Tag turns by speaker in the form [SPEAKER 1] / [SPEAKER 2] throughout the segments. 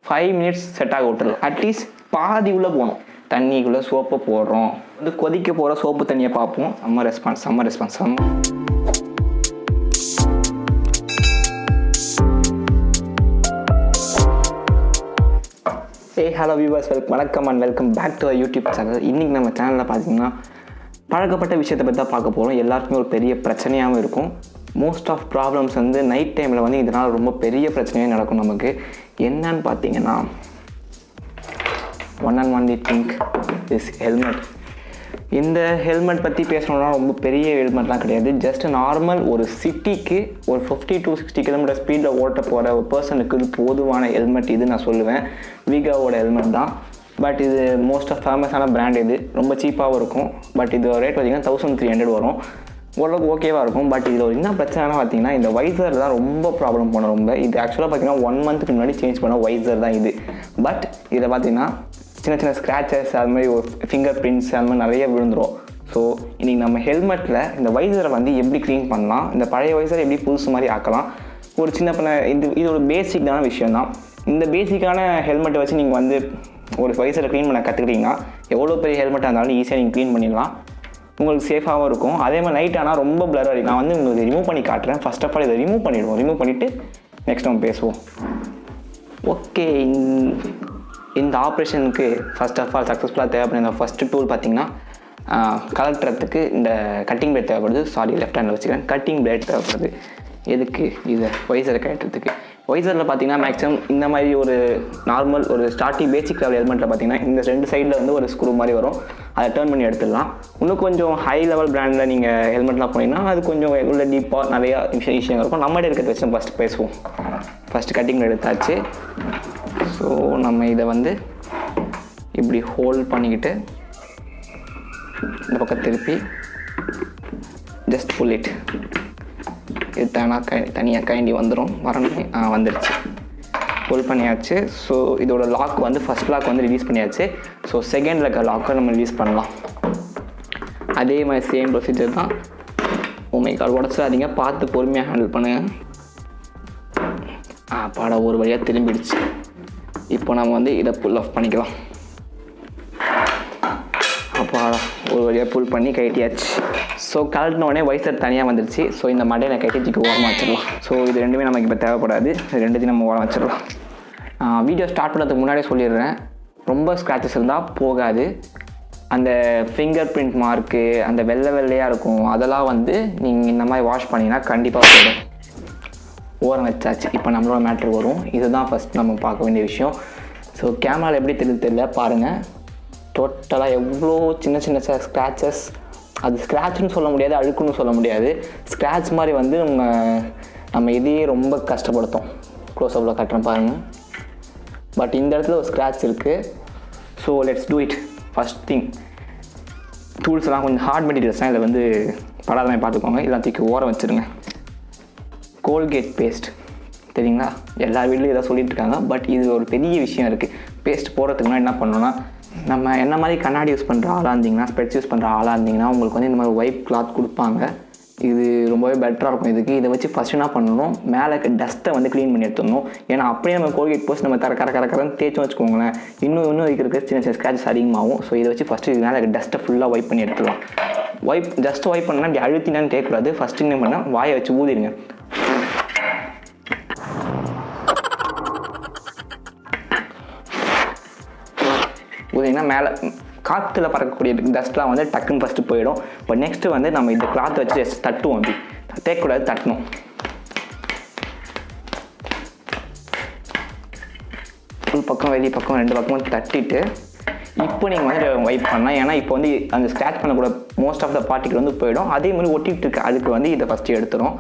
[SPEAKER 1] 5 minutes set ஆக விட்டுருலாம். At least பாதி உள்ளே போகணும். தண்ணிக்குள்ளே சோப்பை போடுறோம், வந்து கொதிக்க போகிற சோப்பு தண்ணியை பார்ப்போம். செம்ம ரெஸ்பான்ஸ். ஹலோ வியூவர்ஸ், வணக்கம் and welcome back to YouTube channel. இன்றைக்கி நம்ம சேனலில் பார்த்தீங்கன்னா பழக்கப்பட்ட விஷயத்தை பற்றி தான் பார்க்க போகிறோம். எல்லாருக்குமே ஒரு பெரிய பிரச்சனையாகவும் இருக்கும். மோஸ்ட் ஆஃப் ப்ராப்ளம்ஸ் வந்து நைட் டைமில் வந்து இதனால் ரொம்ப பெரிய பிரச்சனையாக நடக்கும். நமக்கு என்னன்னு பார்த்தீங்கன்னா, one and only think is helmet. இந்த ஹெல்மெட் பற்றி பேசணுன்னா ரொம்ப பெரிய ஹெல்மெட்லாம் கிடையாது. ஜஸ்ட் நார்மல் ஒரு சிட்டிக்கு ஒரு 50 to 60 கிலோமீட்டர் ஸ்பீடில் ஓட்ட போகிற ஒரு பர்சனுக்கு இது போதுமான ஹெல்மெட் இது நான் சொல்லுவேன். விகாவோட ஹெல்மெட் தான். பட் இது மோஸ்ட் ஆஃப் ஃபேமஸான பிராண்ட். இது ரொம்ப சீப்பாகவும் இருக்கும். பட் இது ரேட் பார்த்திங்கன்னா 1300 வரும். ஓரளவுக்கு ஓகேவாக இருக்கும். பட் இதில் ஒரு என்ன பிரச்சனைனா பார்த்தீங்கன்னா, இந்த வைசர் தான் ரொம்ப ப்ராப்ளம் போன ரொம்ப. இது ஆக்சுவலாக பார்த்தீங்கன்னா 1 மந்த்துக்கு முன்னாடி சேஞ்ச் பண்ண வைசர் தான் இது. பட் இதில் பார்த்தீங்கன்னா சின்ன சின்ன ஸ்க்ராச்சஸ், அது மாதிரி ஒரு ஃபிங்கர் பிரிண்ட்ஸ் அது மாதிரி நிறைய விழுந்துடும். ஸோ இன்றைக்கி நம்ம ஹெல்மெட்டில் இந்த வைசரை வந்து எப்படி க்ளீன் பண்ணலாம், இந்த பழைய வைசரை எப்படி புதுசு மாதிரி ஆக்கலாம், ஒரு சின்ன பண்ண இது ஒரு பேசிக்கான விஷயம் தான். இந்த பேசிக்கான ஹெல்மெட்டை வச்சு நீங்கள் வந்து ஒரு வைசரை க்ளீன் பண்ண கற்றுக்கிட்டிங்கன்னா எவ்வளோ பெரிய ஹெல்மெட்டாக இருந்தாலும் ஈஸியாக நீங்கள் க்ளீன் பண்ணிடலாம். உங்களுக்கு சேஃபாகவும் இருக்கும். அதே மாதிரி நைட் ஆனால் ரொம்ப பிளர் ஆகி நான் வந்து உங்களுக்கு ரிமூவ் பண்ணி காட்டுறேன். ஃபர்ஸ்ட் ஆஃப் ஆல் இதை ரிமூவ் பண்ணிவிடுவோம். ரிமூவ் பண்ணிவிட்டு நெக்ஸ்ட் நம்ம பேசுவோம். ஓகே, இந்த ஆப்ரேஷனுக்கு ஃபர்ஸ்ட் ஆஃப் ஆல் சக்ஸஸ்ஃபுல்லாக தேவைப்படுற இந்த ஃபஸ்ட்டு டூல் பார்த்திங்கன்னா, கலட்டுறதுக்கு இந்த கட்டிங் பிளேட் தேவைப்படுது. லெஃப்ட் ஹேண்டில் வச்சுக்கிறேன். கட்டிங் பிளேட் தேவைப்படுது. எதுக்கு? இதை வைசரை கட்டுறதுக்கு. வைசரில் பார்த்தீங்கன்னா மேக்ஸிமம் இந்த மாதிரி ஒரு நார்மல் ஒரு ஸ்டார்டிங் பேசிக் லெவல் ஹெல்மெட்டில் பார்த்தீங்கன்னா இந்த 2 சைடில் வந்து ஒரு ஸ்க்ரூ மாதிரி வரும். அதை டர்ன் பண்ணி எடுத்துடலாம். இன்னும் கொஞ்சம் ஹை லெவல் பிராண்டில் நீங்கள் ஹெல்மெட்லாம் போனீங்கன்னா அது கொஞ்சம் உள்ள டீப்பாக நிறையா விஷயங்கள் இருக்கும். நம்மகிட்ட இருக்கிறத வச்சு நம்ம ஃபஸ்ட்டு பேசுவோம். ஃபஸ்ட்டு கட்டிங் எடுத்தாச்சு. ஸோ நம்ம இதை வந்து இப்படி ஹோல்ட் பண்ணிக்கிட்டு இந்த பக்கம் திருப்பி ஜஸ்ட் புல் இட். இது தனியாக கைண்டி வந்துடும். வந்துடுச்சு. புல் பண்ணியாச்சு. ஸோ இதோட லாக் வந்து ஃபஸ்ட் லாக் வந்து ரிலீஸ் பண்ணியாச்சு. ஸோ செகண்ட் லாக்கை நம்ம ரிலீஸ் பண்ணலாம். அதே மாதிரி சேம் ப்ரொசீஜர் தான். மை கால் உடச்சிடாதீங்க, பார்த்து பொறுமையாக ஹேண்டில் பண்ணுங்கள். பாடம் ஒரு வழியாக திரும்பிடுச்சு. இப்போ நம்ம வந்து இதை புல் ஆஃப் பண்ணிக்கலாம். ஒரு வழியாக புல் பண்ணி கட்டியாச்சு. ஸோ கலட்டினோடனே வைசர் தனியாக வந்துடுச்சு. ஸோ இந்த மண்டையை கட்டிச்சுக்கு ஓரமாக வச்சிடலாம். ஸோ இது ரெண்டுமே நமக்கு இப்போ தேவைப்படாது. இது ரெண்டுத்தையும் நம்ம ஓரம் வச்சிடலாம். வீடியோ ஸ்டார்ட் பண்ணுறதுக்கு முன்னாடியே சொல்லிடுறேன், ரொம்ப ஸ்க்ராச்சஸ் இருந்தால் போகாது. அந்த ஃபிங்கர் பிரிண்ட் மார்க்கு, அந்த வெள்ளையாக இருக்கும், அதெல்லாம் வந்து நீங்கள் இந்த மாதிரி வாஷ் பண்ணிங்கன்னா கண்டிப்பாக போயிடும். ஓரம் வச்சாச்சு. இப்போ நம்மளோட மேட்ரு வரும். இதுதான் ஃபஸ்ட் நம்ம பார்க்க வேண்டிய விஷயம். ஸோ கேமராவில் எப்படி தெரியல பாருங்கள். டோட்டலாக எவ்வளோ சின்ன சின்ன ஸ்க்ராச்சஸ். அது ஸ்க்ராட்ச்னு சொல்ல முடியாது, அழுக்குன்னு சொல்ல முடியாது. ஸ்க்ராட்ச் மாதிரி வந்து நம்ம இதையே ரொம்ப கஷ்டப்படுத்தும். க்ளோஸ்அப்பில் கட்டுறேன் பாருங்கள். பட் இந்த இடத்துல ஒரு ஸ்க்ராட்ச் இருக்குது. So let's do it. First thing, டூல்ஸ்லாம் கொஞ்சம் ஹார்ட் மெட்டீரியல்ஸ் தான். இதில் வந்து படாதமே பார்த்துக்கோங்க. எல்லாத்தையும் ஓரம் வச்சுருங்க. கோல்கேட் பேஸ்ட் தெரியுங்களா? எல்லா வீட்லையும் இதை சொல்லிட்டு இருக்காங்க. பட் இது ஒரு பெரிய விஷயம் இருக்குது. பேஸ்ட் போடுறதுக்கு முன்னாடி என்ன பண்ணணும்னா, நம்ம என்ன மாதிரி கண்ணாடி யூஸ் பண்ணுற ஆளாக இருந்தீங்கன்னா, ஸ்பெட்ஸ் யூஸ் பண்ணுற ஆளாக இருந்தீங்கன்னா உங்களுக்கு வந்து இந்த மாதிரி ஒயிட் கிளாத் கொடுப்பாங்க. இது ரொம்பவே பெட்டராக இருக்கும். இதை வச்சு ஃபஸ்ட் என்ன பண்ணணும், மேலே டஸ்ட்டை வந்து க்ளீன் பண்ணி எடுத்துடணும். ஏன்னா அப்படியே நம்ம கோல்கேட் போஸ்ட் நம்ம கரன்னு தேய்ச்சி வச்சுக்கோங்களேன், இன்னும் இருக்கிற சின்ன சின்ன ஸ்க்ராச்சஸ் அதிகமாகும். ஸோ இதை வச்சு ஃபஸ்ட்டு இது மேலே டஸ்ட்டை ஃபுல்லாக வைப் பண்ணி எடுத்துடலாம். ஜஸ்ட் வைப் பண்ணால் இப்படி அழுத்தினான்னு தேய்க்கூடாது. ஃபஸ்ட்டு என்ன பண்ணால் வாயை வச்சு ஊதிடுங்க. ஊதிங்கன்னா மேலே காற்றுல பறக்கக்கூடிய டஸ்ட்லாம் வந்து டக்குன்னு ஃபஸ்ட்டு போயிடும். இப்போ நெக்ஸ்ட்டு வந்து நம்ம இந்த கிளாத் வச்சு ஜஸ்ட் தட்டுவோம். அப்படி தேய்க்கூடாது, தட்டணும். ஃபுல் பக்கம் வெளி பக்கம் 2 பக்கமும் தட்டிட்டு இப்போ நீங்கள் வந்து வைப் பண்ணலாம். ஏன்னா இப்போ வந்து அந்த ஸ்க்ராட்ச் பண்ணக்கூட மோஸ்ட் ஆஃப் த பார்ட்டிகள் வந்து போயிடும். அதே மாதிரி ஒட்டிகிட்டு இருக்கு, அதுக்கு வந்து இதை ஃபஸ்ட்டு எடுத்துரும்.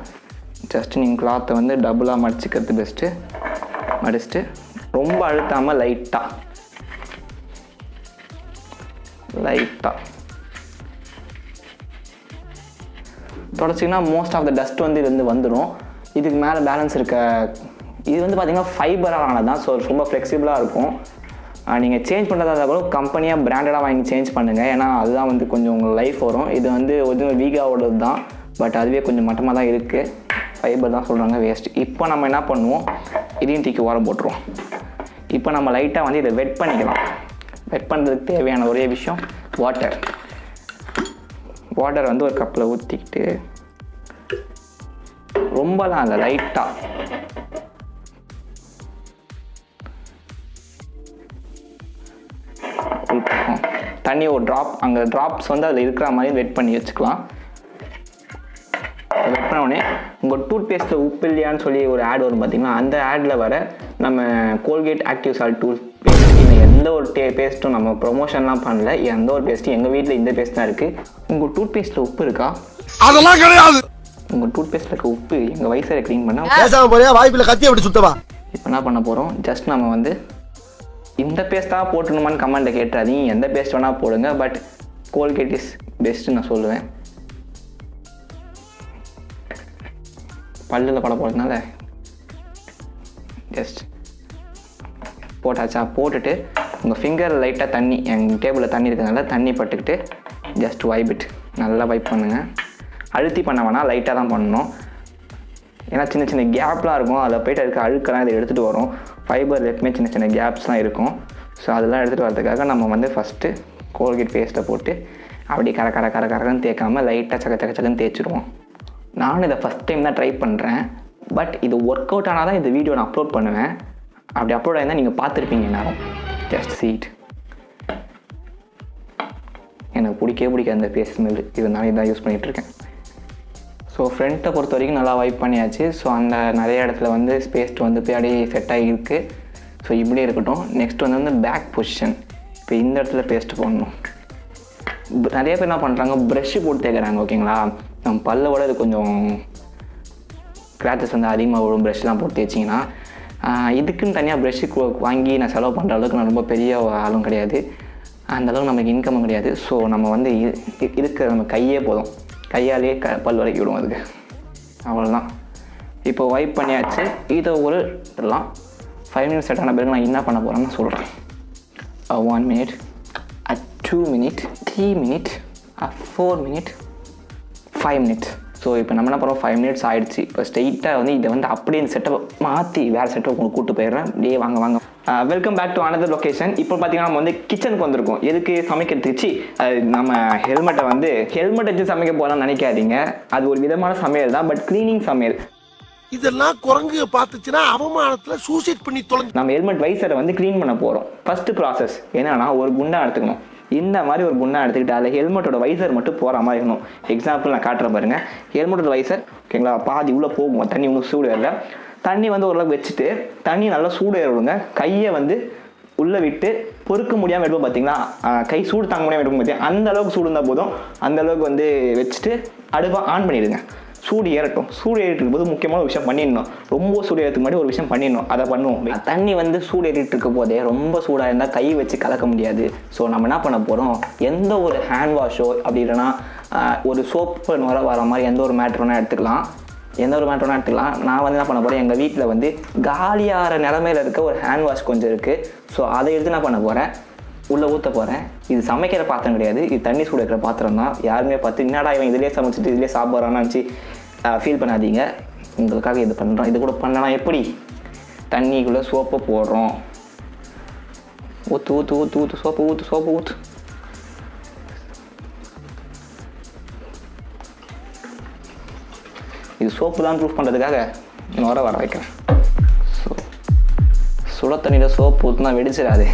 [SPEAKER 1] ஜஸ்ட்டு நீங்கள் கிளாத்தை வந்து டபுளாக மடிச்சிக்கிறது பெஸ்ட்டு. மடிச்சுட்டு ரொம்ப அழுத்தாமல் லைட்டாக தொடச்சிங்கன்னா மோஸ்ட் ஆஃப் த டஸ்ட் வந்து இது வந்து வந்துடும். இதுக்கு மேலே பேலன்ஸ் இருக்க இது வந்து பார்த்திங்கன்னா ஃபைபரால் ஆனது தான். ஸோ ரொம்ப ஃப்ளெக்சிபிளாக இருக்கும். நீங்கள் சேஞ்ச் பண்ணுறதா இருந்தால் கூட கம்பெனியாக பிராண்டடாக வாங்கி சேஞ்ச் பண்ணுங்கள். ஏன்னா அதுதான் வந்து கொஞ்சம் உங்களுக்கு லைஃப் வரும். இது வந்து ஒரிஜினல் வீகாவோடது தான். பட் அதுவே கொஞ்சம் மட்டமாக தான் இருக்குது. ஃபைபர் தான் சொல்கிறாங்க, வேஸ்ட். இப்போ நம்ம என்ன பண்ணுவோம், இதையும் தூக்கி ஓரம் போட்டுருவோம். இப்போ நம்ம லைட்டாக வந்து இதை வெட் பண்ணிக்கலாம். வெட் பண்ணுறதுக்கு தேவையான ஒரே விஷயம் வாட்டர் வந்து ஒரு கப்பில் ஊற்றிக்கிட்டு ரொம்பலாம் இல்லை, லைட்டாக தண்ணி ஒரு ட்ராப், அங்கே ட்ராப்ஸ் வந்து அதில் இருக்கிற மாதிரி வெட் பண்ணி வச்சுக்கலாம். வெட் பண்ண உடனே உங்கள் டூத் பேஸ்ட்டில் உப்பு இல்லையான்னு சொல்லி ஒரு ஆட் வரும் பார்த்தீங்கன்னா, அந்த ஆடில் வர நம்ம Colgate active salt toothpaste, இன்னும் எந்த ஒரு பேஸ்ட்டும் நம்ம ப்ரொமோஷன்லாம் பண்ணல, எந்த ஒரு பேஸ்ட்டும் எங்கள் வீட்டில் இந்த பேஸ்ட் தான் இருக்குது. உங்கள் டூத் பேஸ்ட்டில் உப்பு இருக்கா?
[SPEAKER 2] அதெல்லாம் கிடையாது.
[SPEAKER 1] உங்கள் டூத் பேஸ்ட்டில் இருக்க உப்பு எங்கள் வயசரை க்ளீன் பண்ணால்
[SPEAKER 2] வாய்ப்பில் கத்தி அப்படி சுத்தவா.
[SPEAKER 1] இப்போ என்ன பண்ண போகிறோம், ஜஸ்ட் நம்ம வந்து இந்த பேஸ்ட்டாக போட்டணுமான்னு கமெண்ட்டில் கேட்டுறாதீங்க, எந்த பேஸ்ட் வேணால் போடுங்க, பட் கோல்கேட் இஸ் பெஸ்ட்டு நான் சொல்லுவேன். பல்லில் பட போகிறதுனால ஜஸ்ட் போட்டாச்சா. போட்டுட்டு உங்கள் ஃபிங்கர் லைட்டாக தண்ணி, எங்கள் டேபிளில் தண்ணி இருக்கிறதுனால தண்ணி பட்டுக்கிட்டு ஜஸ்ட் வைப் நல்லா வைப் பண்ணுங்கள். அழுத்தி பண்ண வேணால் லைட்டாக தான் பண்ணணும், ஏன்னா சின்ன சின்ன கேப்லாம் இருக்கும், அதில் போய்ட்டு இருக்க அழுக்கெல்லாம் இதை எடுத்துகிட்டு வரும். ஃபைபர் எப்பவுமே சின்ன சின்ன கேப்ஸ்லாம் இருக்கும். ஸோ அதெல்லாம் எடுத்துகிட்டு வரதுக்காக நம்ம வந்து ஃபஸ்ட்டு கோல்கேட் பேஸ்ட்டை போட்டு அப்படி கரன்னு தேய்க்காமல் லைட்டாக சக்கன்னு தேய்ச்சிடுவோம். நானும் இதை ஃபஸ்ட் டைம் தான் ட்ரை பண்ணுறேன், பட் இது ஒர்க் அவுட் ஆனால் தான் இந்த வீடியோ நான் அப்லோட் பண்ணுவேன். அப்படி அப்லோட் ஆகிருந்தால் நீங்கள் பார்த்துருப்பீங்க எல்லாரும். ஜஸ்ட் சீட் எனக்கு பிடிக்காது அந்த பேஸ்ட் ஸ்மெல், இதனால இதான் யூஸ் பண்ணிகிட்ருக்கேன். ஸோ ஃப்ரண்ட்டை பொறுத்த வரைக்கும் நல்லா வைப் பண்ணியாச்சு. ஸோ அந்த நிறைய இடத்துல வந்து பேஸ்ட் வந்து போய் அப்படியே செட் ஆகிருக்கு. ஸோ இப்படியே இருக்கட்டும். நெக்ஸ்ட் வந்து பேக் பொசிஷன். இப்போ இந்த இடத்துல பேஸ்ட் போடணும். நிறைய பேர் என்ன பண்ணுறாங்க, ப்ரெஷ்ஷு போட்டு தேய்க்கிறாங்க. ஓகேங்களா, நம்ம பல்லோட இது கொஞ்சம் ஸ்க்ராச்சஸ் வந்து அதிகமாக வரும் ப்ரெஷ்லாம் போட்டு தேய்ச்சிங்கன்னா. இதுக்குன்னு தனியாக ப்ரெஷ்ஷு வாங்கி நான் செலவு பண்ணுற அளவுக்கு நான் ரொம்ப பெரிய ஆளும் கிடையாது, அந்தளவுக்கு நமக்கு இன்கமும் கிடையாது. ஸோ நம்ம வந்து இருக்கிற நம்ம கையே போதும், கையாலேயே பல் வரைக்கி விடும் அதுக்கு, அவ்வளோதான். இப்போ வைப் பண்ணியாச்சு. இதை ஒரு இதெல்லாம் 5 minutes செட் ஆன பிறகு நான் என்ன பண்ண போகிறேன்னு சொல்கிறேன். 1 minute, 2 minute, 3 minute, 4 minute, 5 minutes. So இப்போ நம்ம என்ன பண்ணுறோம், 5 minutes ஆகிடுச்சு. இப்போ ஸ்ட்ரெயிட்டாக வந்து இதை வந்து அப்படியே இந்த செட்டப் மாற்றி வேறு செட்டப் உங்களுக்கு கூப்பிட்டு போயிடுறேன். அப்படியே வாங்க. Welcome back to another location. இப்போ பார்த்தீங்கன்னா நம்ம வந்து கிச்சனுக்கு வந்திருக்கோம். எதுக்கு சமைக்கிறதுக்கு? நம்ம ஹெல்மெட் வச்சு சமைக்க போகலாம்னு நினைக்காதீங்க, அது ஒரு விதமான சமையல் தான், பட் க்ளீனிங் சமையல்.
[SPEAKER 2] இதெல்லாம் குரங்கு பார்த்துச்சுன்னா அவமானத்தில் சூசைட் பண்ணி தொலைஞ்சு.
[SPEAKER 1] நம்ம ஹெல்மெட் வைசரை வந்து க்ளீன் பண்ண போகிறோம். ஃபஸ்ட்டு ப்ராசஸ் என்னன்னா, ஒரு குண்டா எடுத்துக்கணும். இந்த மாதிரி ஒரு குண்டா எடுத்துக்கிட்டு அதில் ஹெல்மெட்டோட வைசர் மட்டும் போகிற மாதிரி இருக்கணும். எக்ஸாம்பிள் நான் காட்டுறேன் பாருங்கள். ஹெல்மெட்டோட வைசர் ஓகேங்களா, பாதி உள்ளே போகும் தண்ணி, ஒன்றும் சூடு ஏறல. தண்ணி வந்து ஓரளவுக்கு வச்சுட்டு தண்ணி நல்லா சூடு ஏற விடுங்க. கையை வந்து உள்ளே விட்டு பொறுக்க முடியாமல் எடுப்போம் பார்த்தீங்களா, கை சூடு தாங்க முடியாமல் எடுப்போம் பார்த்தீங்கன்னா, அந்த அளவுக்கு சூடு இருந்தால் போதும். அந்த அளவுக்கு வந்து வச்சுட்டு அடுப்பை ஆன் பண்ணிவிடுங்க. சூடு ஏறட்டும். சூடு ஏறிட்டு இருக்கும்போது முக்கியமான ஒரு விஷயம் பண்ணிடணும். ரொம்ப சூடு ஏறதுக்கு முன்னாடி ஒரு விஷயம் பண்ணிடணும், அதை பண்ணுவோம். தண்ணி வந்து சூடு ஏறிட்டு இருக்க போதே ரொம்ப சூடாக இருந்தால் கை வச்சு கலக்க முடியாது. ஸோ நம்ம என்ன பண்ண போகிறோம், எந்த ஒரு ஹேண்ட் வாஷோ அப்படி இல்லைன்னா ஒரு சோப்பு வர மாதிரி எந்த ஒரு மேட்ரு வேணால் எடுத்துக்கலாம். நான் வந்து என்ன பண்ண போகிறேன், எங்கள் வீட்டில் வந்து காலியாகிற நிலமையில் இருக்க ஒரு ஹேண்ட் வாஷ் கொஞ்சம் இருக்குது. ஸோ அதை எடுத்து என்ன பண்ண போகிறேன், உள்ளே ஊற்ற போகிறேன். இது சமைக்கிற பாத்திரம் கிடையாது, இது தண்ணி சூடு வைக்கிற பாத்திரம் தான். யாருமே பார்த்து என்னடா இவன் இதிலே சமைச்சிட்டு இதிலே சாப்பிட்றான்னு நினச்சி ஃபீல் பண்ணாதீங்க. உங்களுக்காக இது பண்ணுறோம். இது கூட பண்ணலாம். எப்படி, தண்ணிக்குள்ளே சோப்பை போடுறோம். ஊற்று சோப்பு ஊற்று. இது சோப்பு தான் ப்ரூஃப் பண்ணுறதுக்காக இன்னும் வர வைக்கிறேன். ஸோ சுட தண்ணியில் சோப்பு ஊற்றினா வெடிச்சிடாது,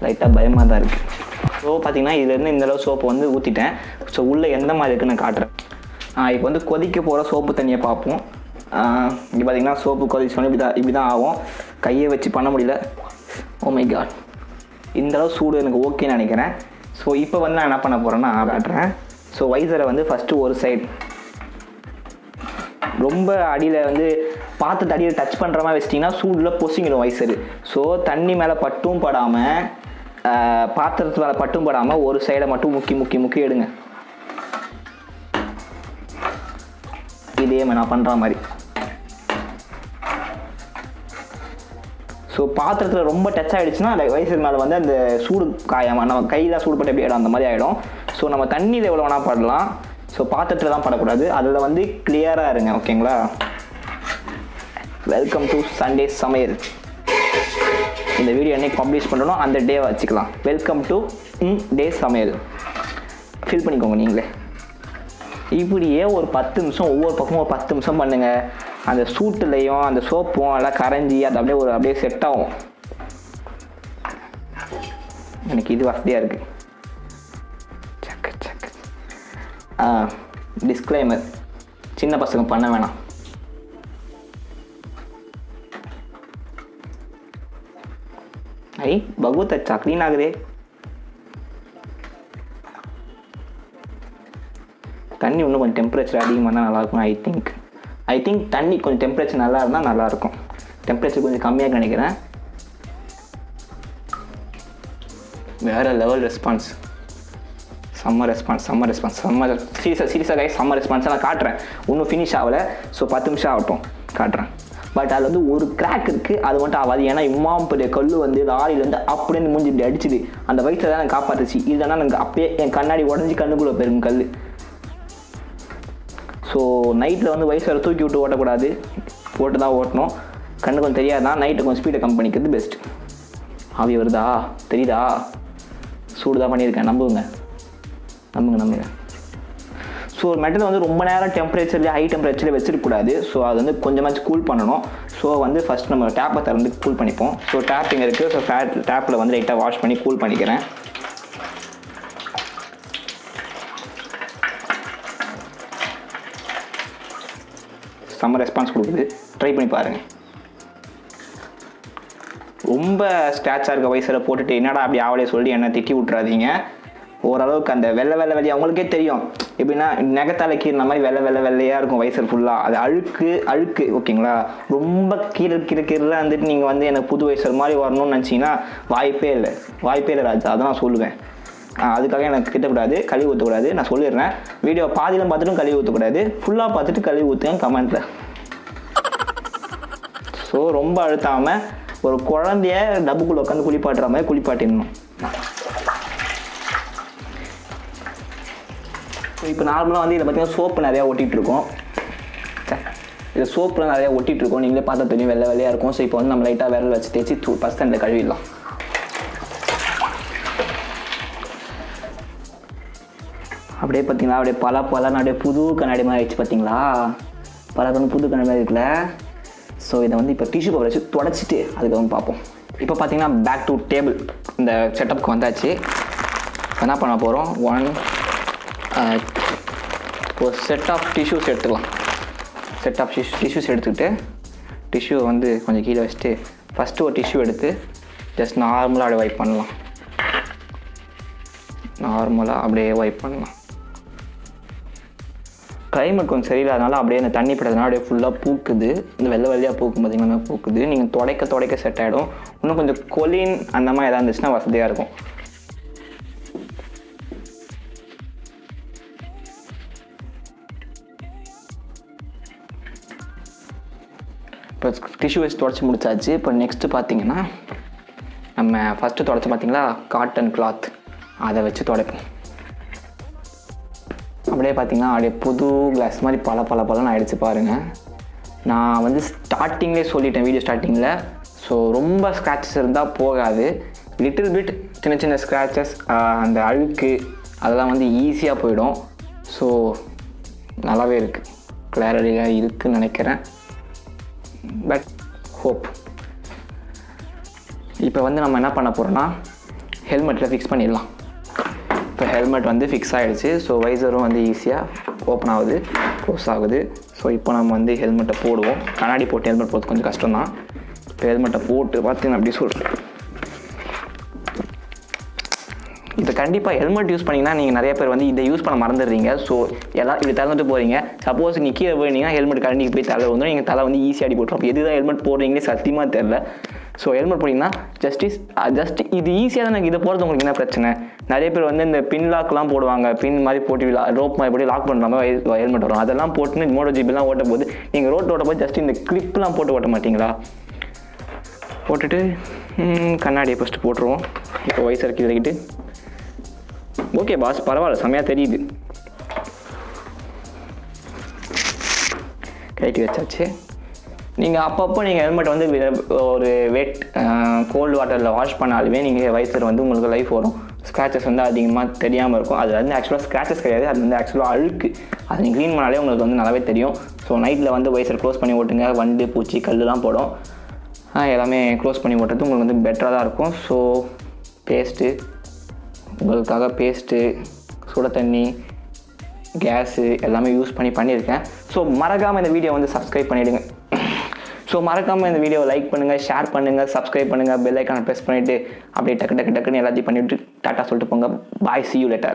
[SPEAKER 1] லைட்டாக பயமாக தான் இருக்குது. ஸோ பார்த்தீங்கன்னா இதுலேருந்து இந்தளவு சோப்பு வந்து ஊற்றிட்டேன். ஸோ உள்ளே எந்த மாதிரி இருக்குன்னு நான் காட்டுறேன். இப்போ வந்து கொதிக்க போகிற சோப்பு தண்ணியை பார்ப்போம். இங்கே பார்த்தீங்கன்னா சோப்பு கொதிச்சோன்னு இப்படி தான் ஆகும். கையை வச்சு பண்ண முடியல. ஓ மை காட், இந்தளவு சூடு எனக்கு ஓகேன்னு நினைக்கிறேன். ஸோ இப்போ வந்து நான் என்ன பண்ண போகிறேன்னா காட்டுறேன். ஸோ வைசரை வந்து ஃபஸ்ட்டு ஒரு சைடு ரொம்ப அடியில் வந்து பாத்திரத்தை அடியில் டச் பண்ணுற மாதிரி வச்சிட்டிங்கன்னா சூடில் பொசிங்கிடும் வைசரு. ஸோ தண்ணி மேலே பட்டும் படாமல் பாத்திரத்து மேலே பட்டும் படாமல் ஒரு சைடை மட்டும் முக்கி எடுங்க. இதே நான் பண்ணுற மாதிரி. ஸோ பாத்திரத்தில் ரொம்ப டச் ஆகிடுச்சுன்னா அந்த வைசர் மேலே வந்து அந்த சூடு காயாமல் நம்ம கையில் சூடு பட்டு எப்படி ஆகிடும் அந்த மாதிரி ஆகிடும். ஸோ நம்ம தண்ணியில் எவ்வளோ வேணால் படலாம். ஸோ பாத்திரத்தில் தான் படக்கூடாது, அதில் வந்து கிளியராக இருங்க. ஓகேங்களா, வெல்கம் டு சண்டே சமையல். இந்த வீடியோ என்னைக்கு பப்ளிஷ் பண்ணணும் அந்த டே வச்சுக்கலாம். வெல்கம் டு டே சமையல். ஃபில் பண்ணிக்கோங்க நீங்களே. இப்படியே ஒரு 10 நிமிஷம் ஒவ்வொரு பக்கமும் ஒரு 10 நிமிஷம் பண்ணுங்கள். அந்த சூட்டுலையும் அந்த சோப்பும் எல்லாம் கரைஞ்சி அது அப்படியே செட் ஆகும். எனக்கு இது வசதியாக இருக்குது. டிஸ்க்ளைமர், சின்ன பசங்க பண்ண வேணாம். பகுத் அச்சா க்ளீன் ஆகுதே. தண்ணி இன்னும் கொஞ்சம் டெம்பரேச்சர் அதிகமாக தான் நல்லாயிருக்கும். ஐ திங்க் தண்ணி கொஞ்சம் டெம்பரேச்சர் நல்லா இருந்தால் நல்லாயிருக்கும். டெம்பரேச்சர் கொஞ்சம் கம்மியாக நினைக்கிறேன். வேறு லெவல் ரெஸ்பான்ஸ். செம்ம ரெஸ்பான்ஸ். சீரியஸாக கைஸ் செம்ம ரெஸ்பான்ஸாக நான் காட்டுறேன். இன்னும் ஃபினிஷ் ஆகலை. ஸோ 10 நிமிஷம் ஆகட்டும் காட்டுறேன். பட் அதில் வந்து ஒரு கிராக் இருக்குது, அது மட்டும் ஆகாது. ஏன்னா இம்மாம் பெரிய கல் வந்து லாரியிலேருந்து அப்படியே மூஞ்சி இப்படி அடிச்சுது. அந்த வயிற்றில் தான் எனக்கு காப்பாற்றுச்சு. இல்லைன்னா எனக்கு அப்பயே என் கண்ணாடி உடஞ்சி கண்ணுக்குள்ளே போயிருக்கும் கல். ஸோ நைட்டில் வந்து வயசு தூக்கி விட்டு ஓட்டக்கூடாது, போட்டு தான் ஓட்டணும். கண்ணு கொஞ்சம் தெரியாதான், நைட்டு கொஞ்சம் ஸ்பீடை கம்மி பண்ணிக்கிறது பெஸ்ட். ஆவி வருதா தெரியுதா? சூடு தான் பண்ணியிருக்கேன், நம்புங்க. ஸோ ஒரு மெட்டல் வந்து ரொம்ப நேரம் டெம்பரேச்சர்லேயே ஹை டெம்பரேச்சர்லேயே வச்சிருக்கக்கூடாது. ஸோ அது வந்து கொஞ்சமாச்சு கூல் பண்ணணும். ஸோ வந்து ஃபஸ்ட் நம்ம டேப்பை திறந்து கூல் பண்ணிப்போம். ஸோ டேப் இங்கே இருக்குது. ஸோ டேப்பில் வந்து லைட்டாக வாஷ் பண்ணி கூல் பண்ணிக்கிறேன். செம்ம ரெஸ்பான்ஸ் கொடுக்குது, ட்ரை பண்ணி பாருங்கள். ரொம்ப ஸ்க்ராட்சாக இருக்க வயசில் போட்டுட்டு என்னடா அப்படி ஆவலையே சொல்லி என்ன திட்டி விட்றாதீங்க. ஓரளவுக்கு அந்த வெள்ளை அவங்களுக்கே தெரியும். எப்படின்னா நெகத்தால கீறின மாதிரி வெள்ளையாக இருக்கும் வயசர் ஃபுல்லாக. அது அழுக்கு ஓகேங்களா. ரொம்ப கீரை வந்துட்டு நீங்கள் வந்து எனக்கு புது வயசர் மாதிரி வரணும்னு நினச்சிங்கன்னா வாய்ப்பே இல்லை ராஜா. அதான் நான் சொல்லுவேன். அதுக்காக எனக்கு திட்டக்கூடாது, கழுவி ஊற்றக்கூடாது. நான் சொல்லிடுறேன், வீடியோ பாதியில் பார்த்துட்டும் கழுவி ஊற்றக்கூடாது, ஃபுல்லாக பார்த்துட்டு கழுவி ஊற்றுங்க கமெண்ட்டில். ஸோ ரொம்ப அழுத்தாமல் ஒரு குழந்தைய டப்புக்குள்ளே உட்காந்து குளிப்பாட்டுற மாதிரி குளிப்பாட்டிடணும். ஸோ இப்போ நார்மலாக வந்து இதில் பார்த்தீங்கன்னா சோப்பு நிறையா ஒட்டிகிட்ருக்கோம். இதில் சோப்புலாம் நிறையா ஒட்டிகிட்ருக்கோம், நீங்களே பார்த்தா தெரியும் வெள்ளையாக இருக்கும். ஸோ இப்போ வந்து நம்ம லைட்டாக விரல் வச்சு தேய்ச்சி ஃபஸ்ட் அந்த கழுவிடலாம். அப்படியே பார்த்தீங்களா, அப்படியே பலன்னு அப்படியே புது கண்ணாடி மாதிரி ஆயிடுச்சு. பார்த்தீங்களா, புது கண்ணாடி மாதிரி இருக்குல்ல. ஸோ இதை வந்து இப்போ டிஷ்யூ பேப்பர் வச்சு தொடச்சிட்டு அதுக்கப்புறம் பார்ப்போம். இப்போ பார்த்தீங்கன்னா பேக் டு டேபிள் இந்த செட்டப்புக்கு வந்தாச்சு. என்ன பண்ண போகிறோம், ஒரு செட் ஆஃப் டிஷ்யூஸ் எடுத்துக்கலாம். டிஷ்யூஸ் எடுத்துக்கிட்டு டிஷ்யூவை வந்து கொஞ்சம் கீழே வச்சுட்டு ஃபஸ்ட்டு ஒரு டிஷ்யூ எடுத்து ஜஸ்ட் நார்மலாக அப்படியே வைப் பண்ணலாம். கிளைமேட் கொஞ்சம் சரியில்லாதனால அப்படியே அந்த தண்ணி படுறதுனால அப்படியே ஃபுல்லாக பூக்குது. இந்த வெள்ளையாக பூக்கும் பார்த்திங்கன்னா பூக்குது. நீங்கள் துடைக்க செட் ஆகிடும். இன்னும் கொஞ்சம் கொலின் அந்த மாதிரி எதாவது இருந்துச்சுன்னா வசதியாக இருக்கும். இப்போ டிஷ்யூ வச்சு தொடச்சி முடிச்சாச்சு. இப்போ நெக்ஸ்ட்டு பார்த்தீங்கன்னா நம்ம ஃபஸ்ட்டு தொடச்சி பார்த்தீங்களா காட்டன் கிளாத், அதை வச்சு துடைப்போம். அப்படியே பார்த்தீங்கன்னா அப்படியே புது கிளாஸ் மாதிரி பலன்னு ஆகிடுச்சு பாருங்கள். நான் வந்து ஸ்டார்டிங்லேயே சொல்லிட்டேன், வீடியோ ஸ்டார்டிங்கில். ஸோ ரொம்ப ஸ்க்ராச்சஸ் இருந்தால் போகாது. லிட்டில் பிட் சின்ன ஸ்க்ராச்சஸ், அந்த அழுக்கு அதெல்லாம் வந்து ஈஸியாக போயிடும். ஸோ நல்லாவே இருக்குது, கிளாரிட்டியாக இருக்குதுன்னு நினைக்கிறேன். But hope. இப்போ வந்து நம்ம என்ன பண்ண போகிறோன்னா ஹெல்மெட்டில் ஃபிக்ஸ் பண்ணிடலாம். இப்போ ஹெல்மெட் வந்து ஃபிக்ஸ் ஆகிடுச்சு. ஸோ வைசரும் வந்து ஈஸியாக ஓப்பன் ஆகுது, க்ளோஸ் ஆகுது. ஸோ இப்போ நம்ம வந்து ஹெல்மெட்டை போடுவோம். கண்ணாடி போட்டு ஹெல்மெட் போகிறது கொஞ்சம் கஷ்டம்தான். இப்போ ஹெல்மெட்டை போட்டு பார்த்தீங்கன்னா அப்படி சொல்கிறேன். இப்போ கண்டிப்பாக ஹெல்மெட் யூஸ் பண்ணிங்கன்னா நீங்கள் நிறைய பேர் வந்து இதை யூஸ் பண்ண மறந்துடுறீங்க. ஸோ எல்லாம் இப்படி திறந்துட்டு போகிறீங்க. சப்போஸ் நீங்கள் கீழே போயிருந்தீங்கன்னா ஹெல்மெட் கரண்டிக்கு போய் தலை வந்து நீங்கள் தலை வந்து ஈஸியாக அடி போட்டுரும். அப்போ எது தான் ஹெல்மெட் போடுறீங்களே சத்தியமாக தெரில. ஸோ ஹெல்மெட் போட்டிங்கன்னா ஜஸ்ட் இது ஈஸியாக தான். எனக்கு இதை போகிறது உங்களுக்கு என்ன பிரச்சனை? நிறைய பேர் வந்து இந்த பின் லாக்லாம் போடுவாங்க, பின் மாதிரி போட்டு ரோப் மாதிரி போட்டு லாக் பண்ணுற மாதிரி ஹெல்மெட் வரும். அதெல்லாம் போட்டுன்னு மோட்டோ ஜிபிலாம் ஓட்டும் போது நீங்கள் ரோட் ஓட்டும் போது ஜஸ்ட் இந்த கிளிப்லாம் போட்டு ஓட்ட மாட்டிங்களா? போட்டுட்டு கண்ணாடியை ஃபஸ்ட்டு போட்டுருவோம். இப்போ வயசு இறக்கிட்டு ஓகே பாஸ் பரவாயில்ல, செம்மையாக தெரியுது. கழட்டி வச்சாச்சு. நீங்கள் அப்பப்போ நீங்கள் ஹெல்மெட் வந்து ஒரு கோல்டு வாட்டரில் வாஷ் பண்ணாலுமே நீங்கள் வைசர் வந்து உங்களுக்கு லைஃப் வரும். ஸ்க்ராச்சஸ் வந்து அதிகமாக தெரியாமல் இருக்கும். அது வந்து ஆக்சுவலாக ஸ்க்ராச்சஸ் கிடையாது, அது வந்து ஆக்சுவலாக அழுக்கு. அதை நீங்கள் க்ளீன் பண்ணாலே உங்களுக்கு வந்து நல்லாவே தெரியும். ஸோ நைட்டில் வந்து வைசர் க்ளோஸ் பண்ணி ஓட்டுங்க. வண்டு பூச்சி கல்லுலாம் போடும், எல்லாமே க்ளோஸ் பண்ணி ஓட்டுறது உங்களுக்கு வந்து பெட்டராக தான் இருக்கும். ஸோ பேஸ்ட்டு உங்களுக்காக சுட தண்ணி, கேஸு எல்லாமே யூஸ் பண்ணியிருக்கேன். ஸோ மறக்காமல் இந்த வீடியோ வந்து சப்ஸ்கிரைப் பண்ணிவிடுங்க. ஸோ மறக்காமல் இந்த வீடியோவை லைக் பண்ணுங்கள், ஷேர் பண்ணுங்கள், சப்ஸ்கிரைப் பண்ணுங்கள், பெல் ஐக்கானை ப்ரெஸ் பண்ணிவிட்டு அப்படியே டக்கு டக்குன்னு எல்லாத்தையும் பண்ணிவிட்டு டாட்டா சொல்லிட்டு போங்க. பாய், see you later.